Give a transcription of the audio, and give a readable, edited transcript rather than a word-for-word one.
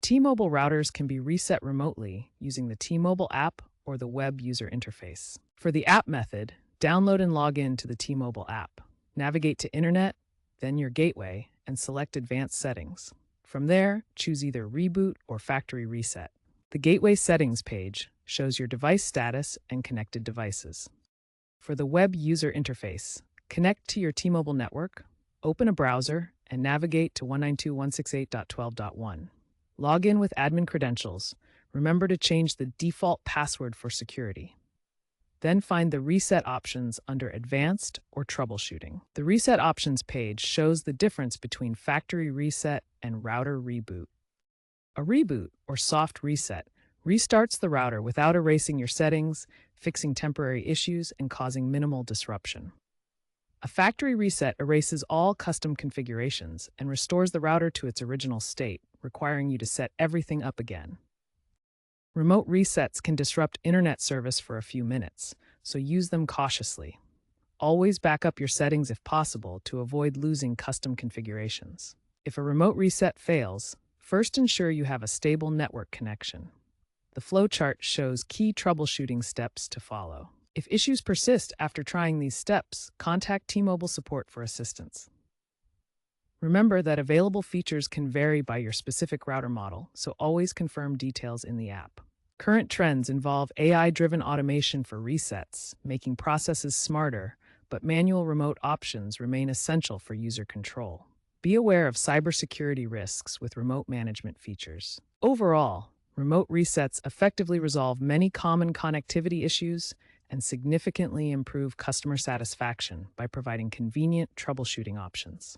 T-Mobile routers can be reset remotely using the T-Mobile app or the web user interface. For the app method, download and log in to the T-Mobile app. Navigate to Internet, then your gateway, and select Advanced Settings. From there, choose either Reboot or Factory Reset. The Gateway Settings page shows your device status and connected devices. For the web user interface, connect to your T-Mobile network, open a browser, and navigate to 192.168.12.1. Log in with admin credentials. Remember to change the default password for security. Then find the Reset options under Advanced or Troubleshooting. The Reset options page shows the difference between Factory Reset and Router Reboot. A reboot, or soft reset, restarts the router without erasing your settings, fixing temporary issues, and causing minimal disruption. A factory reset erases all custom configurations and restores the router to its original state, requiring you to set everything up again. Remote resets can disrupt internet service for a few minutes, so use them cautiously. Always back up your settings if possible to avoid losing custom configurations. If a remote reset fails, first ensure you have a stable network connection. The flowchart shows key troubleshooting steps to follow. If issues persist after trying these steps, contact T-Mobile support for assistance. Remember that available features can vary by your specific router model, so always confirm details in the app. Current trends involve AI-driven automation for resets, making processes smarter, but manual remote options remain essential for user control. Be aware of cybersecurity risks with remote management features. Overall, remote resets effectively resolve many common connectivity issues and significantly improve customer satisfaction by providing convenient troubleshooting options.